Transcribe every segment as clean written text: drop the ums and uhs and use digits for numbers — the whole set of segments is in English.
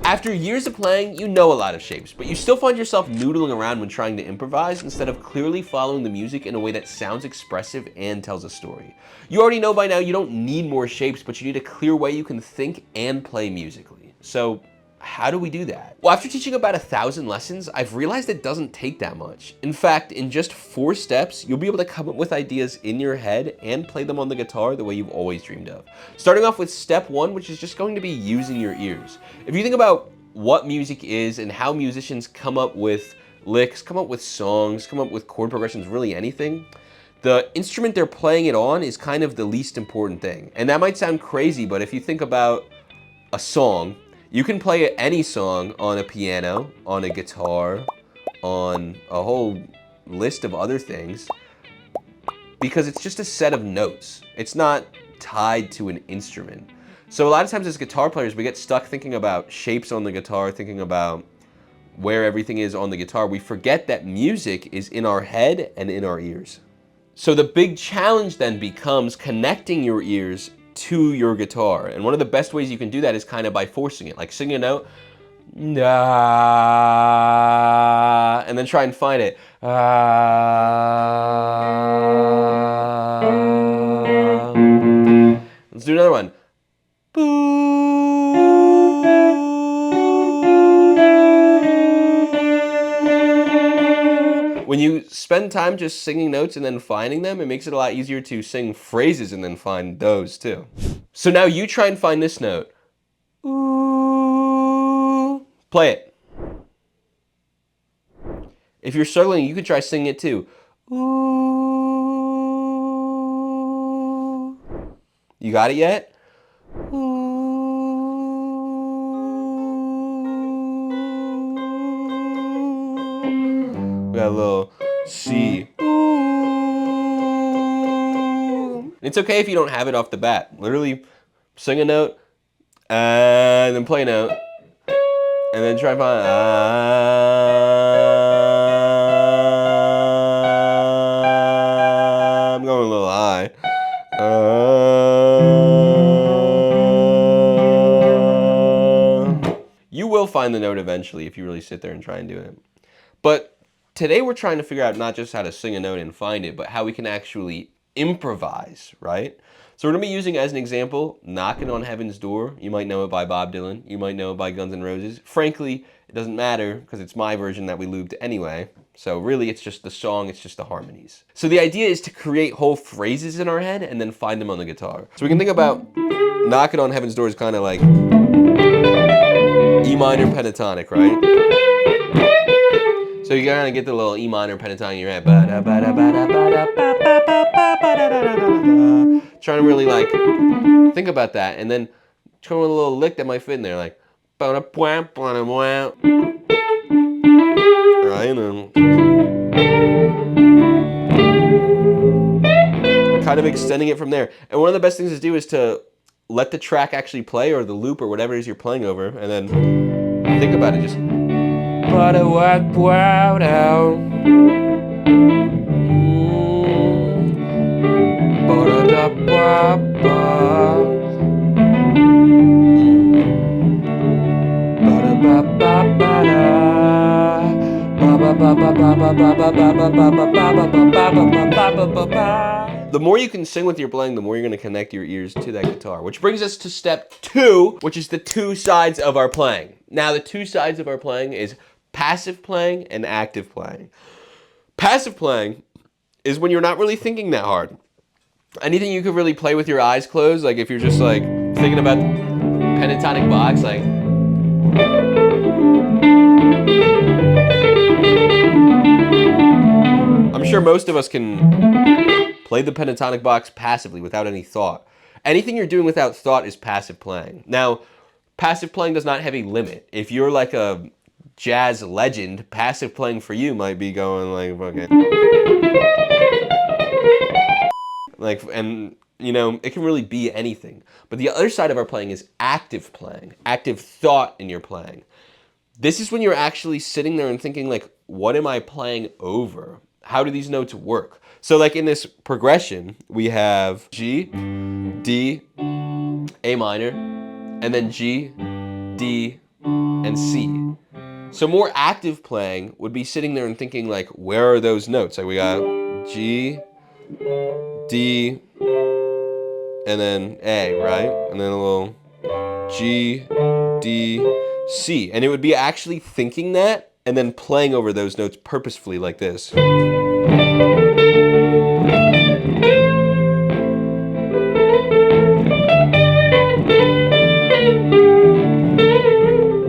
After years of playing, you know a lot of shapes, but you still find yourself noodling around when trying to improvise instead of clearly following the music in a way that sounds expressive and tells a story. You already know by now you don't need more shapes, but you need a clear way you can think and play musically. So how do we do that? Well, after teaching about 1,000 lessons, I've realized it doesn't take that much. In fact, in just 4 steps, you'll be able to come up with ideas in your head and play them on the guitar the way you've always dreamed of. Starting off with step 1, which is just going to be using your ears. If you think about what music is and how musicians come up with licks, come up with songs, come up with chord progressions, really anything, the instrument they're playing it on is kind of the least important thing. And that might sound crazy, but if you think about a song, you can play any song on a piano, on a guitar, on a whole list of other things, because it's just a set of notes. It's not tied to an instrument. So a lot of times as guitar players, we get stuck thinking about shapes on the guitar, thinking about where everything is on the guitar. We forget that music is in our head and in our ears. So the big challenge then becomes connecting your ears to your guitar. And one of the best ways you can do that is kind of by forcing it, like singing a note, ah, and then try and find it. Ah. Let's do another one. When you spend time just singing notes and then finding them, it makes it a lot easier to sing phrases and then find those too. So now you try and find this note. Ooh. Play it. If you're struggling, you could try singing it too. Ooh. You got it yet? Ooh. Got a little C. Ooh. It's okay if you don't have it off the bat. Literally sing a note and then play a note and then try and find I'm going a little high. You will find the note eventually if you really sit there and try and do it. But today we're trying to figure out not just how to sing a note and find it, but how we can actually improvise, right? So we're going to be using as an example, Knocking on Heaven's Door. You might know it by Bob Dylan. You might know it by Guns N' Roses. Frankly, it doesn't matter because it's my version that we looped anyway. So really it's just the song, it's just the harmonies. So the idea is to create whole phrases in our head and then find them on the guitar. So we can think about Knocking on Heaven's Door is kind of like E minor pentatonic, right? So you gotta get the little E minor pentatonic in your head. Trying to really like think about that, and then throw in a little lick that might fit in there, like right, and kind of extending it from there. And one of the best things to do is to let the track actually play, or the loop, or whatever it is you're playing over, and then think about it. Just the more you can sing with your playing, the more you're going to connect your ears to that guitar. Which brings us to step 2, which is the 2 sides of our playing. Now, the 2 sides of our playing is passive playing and active playing. Passive playing is when you're not really thinking that hard. Anything you could really play with your eyes closed, like if you're just like thinking about the pentatonic box, like I'm sure most of us can play the pentatonic box passively without any thought. Anything you're doing without thought is passive playing. Now, passive playing does not have a limit. If you're like a jazz legend, passive playing for you might be going like fucking like, and you know, it can really be anything. But the other side of our playing is active playing, active thought in your playing. This is when you're actually sitting there and thinking like, what am I playing over? How do these notes work? So like in this progression, we have G, D, A minor, and then G, D, and C. So more active playing would be sitting there and thinking like, where are those notes? Like we got G, D, and then A, right? And then a little G, D, C. And it would be actually thinking that and then playing over those notes purposefully like this.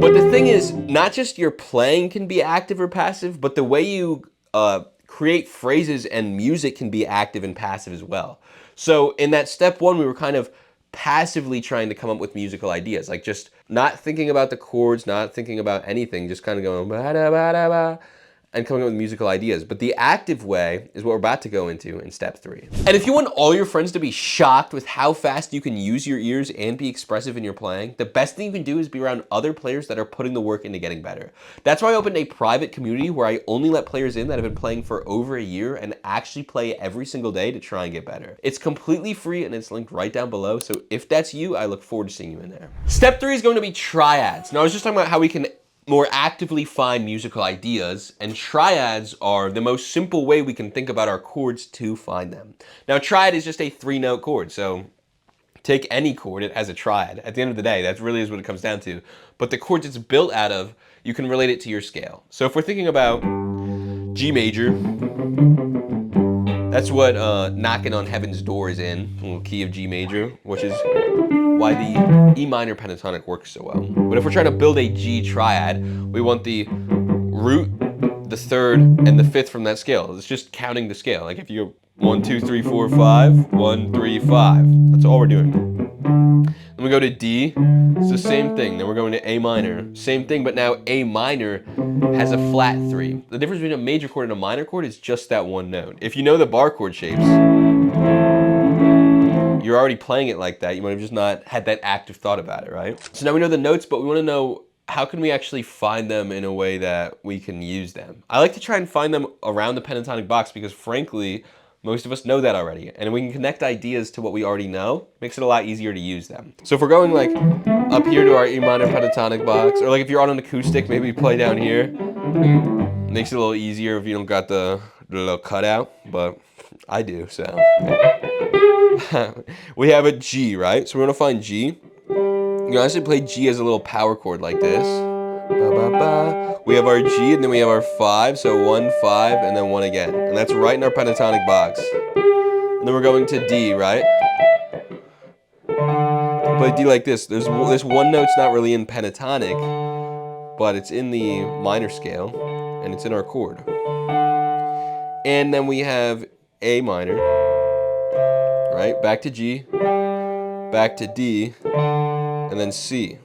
But the thing is, not just your playing can be active or passive, but the way you create phrases and music can be active and passive as well. So in that step one, we were kind of passively trying to come up with musical ideas, like just not thinking about the chords, not thinking about anything, just kind of going ba-da-ba-da-ba, and coming up with musical ideas. But the active way is what we're about to go into in step 3. And if you want all your friends to be shocked with how fast you can use your ears and be expressive in your playing, the best thing you can do is be around other players that are putting the work into getting better. That's why I opened a private community where I only let players in that have been playing for over a year and actually play every single day to try and get better. It's completely free and it's linked right down below, so if that's you, I look forward to seeing you in there. Step 3 is going to be triads. Now I was just talking about how we can more actively find musical ideas, and triads are the most simple way we can think about our chords to find them. Now, triad is just a 3-note chord, so take any chord, it has a triad. At the end of the day, that really is what it comes down to. But the chords it's built out of, you can relate it to your scale. So if we're thinking about G major, that's what Knocking on Heaven's Door is in, a little key of G major, which is why the E minor pentatonic works so well. But if we're trying to build a G triad, we want the root, the third, and the fifth from that scale. It's just counting the scale. Like if you go 1, 2, 3, 4, 5, 1, 3, 5. That's all we're doing. Then we go to D, it's the same thing. Then we're going to A minor, same thing, but now A minor has a flat 3. The difference between a major chord and a minor chord is just that one note. If you know the bar chord shapes, you're already playing it like that. You might have just not had that active thought about it, right? So now we know the notes, but we want to know how can we actually find them in a way that we can use them. I like to try and find them around the pentatonic box because frankly, most of us know that already. And we can connect ideas to what we already know, makes it a lot easier to use them. So if we're going like up here to our E minor pentatonic box, or like if you're on an acoustic, maybe you play down here. Makes it a little easier if you don't got the little cutout, but I do, so. We have a G, right? So we're gonna find G. You can honestly play G as a little power chord like this. Ba, ba, ba. We have our G and then we have our 5, so 1, 5, and then 1 again. And that's right in our pentatonic box. And then we're going to D, right? Play D like this. This one note's not really in pentatonic, but it's in the minor scale, and it's in our chord. And then we have A minor, right? Back to G, back to D, and then C.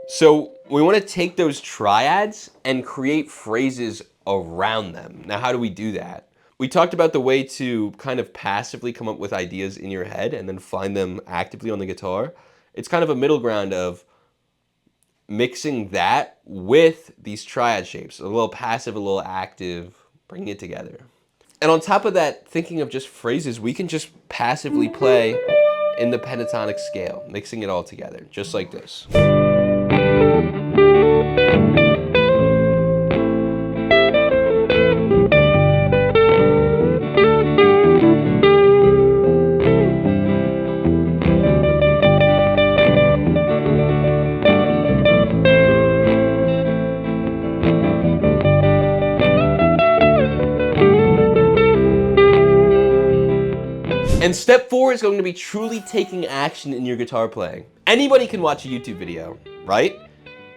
So we want to take those triads and create phrases around them. Now, how do we do that? We talked about the way to kind of passively come up with ideas in your head and then find them actively on the guitar. It's kind of a middle ground of mixing that with these triad shapes, a little passive, a little active, bringing it together. And on top of that, thinking of just phrases, we can just passively play in the pentatonic scale, mixing it all together, just like this. And step 4 is going to be truly taking action in your guitar playing. Anybody can watch a YouTube video, right?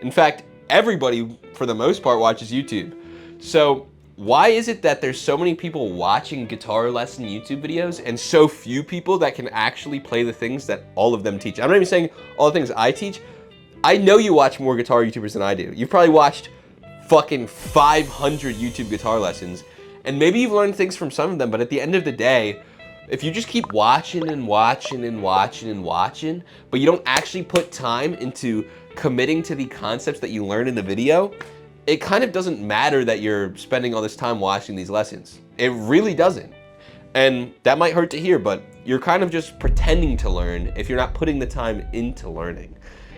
In fact, everybody, for the most part, watches YouTube. So why is it that there's so many people watching guitar lesson YouTube videos and so few people that can actually play the things that all of them teach? I'm not even saying all the things I teach. I know you watch more guitar YouTubers than I do. You've probably watched fucking 500 YouTube guitar lessons, and maybe you've learned things from some of them, but at the end of the day, if you just keep watching and watching and watching and watching, but you don't actually put time into committing to the concepts that you learn in the video, it kind of doesn't matter that you're spending all this time watching these lessons. It really doesn't. And that might hurt to hear, but you're kind of just pretending to learn if you're not putting the time into learning.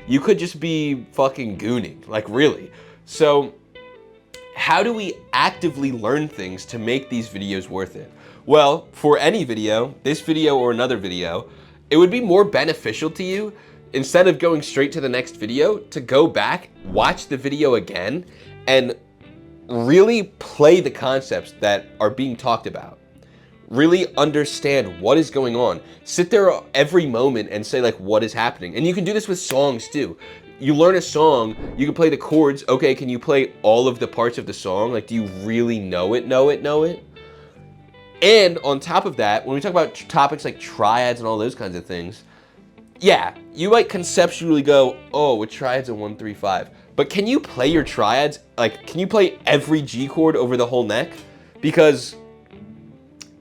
You could just be fucking gooning, like really. So how do we actively learn things to make these videos worth it? Well, for any video, this video or another video, it would be more beneficial to you, instead of going straight to the next video, to go back, watch the video again, and really play the concepts that are being talked about. Really understand what is going on. Sit there every moment and say, like, what is happening? And you can do this with songs too. You learn a song, you can play the chords. Okay, can you play all of the parts of the song? Like, do you really know it? And on top of that, when we talk about topics like triads and all those kinds of things, yeah, you might conceptually go, oh, a triad's a 1-3-5. But can you play your triads? Like, can you play every G chord over the whole neck? Because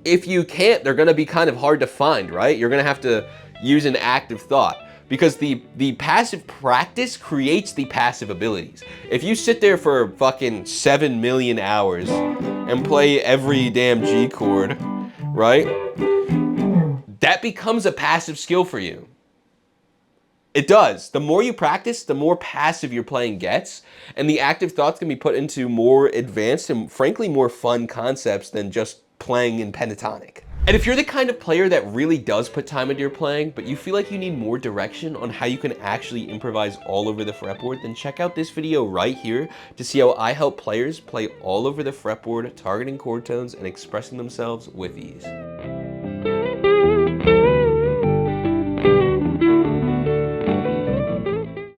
if you can't, they're gonna be kind of hard to find, right? You're gonna have to use an active thought. Because the passive practice creates the passive abilities. If you sit there for fucking 7 million hours and play every damn G chord, right? That becomes a passive skill for you. It does. The more you practice, the more passive your playing gets, and the active thoughts can be put into more advanced and frankly more fun concepts than just playing in pentatonic. And if you're the kind of player that really does put time into your playing, but you feel like you need more direction on how you can actually improvise all over the fretboard, then check out this video right here to see how I help players play all over the fretboard, targeting chord tones and expressing themselves with ease.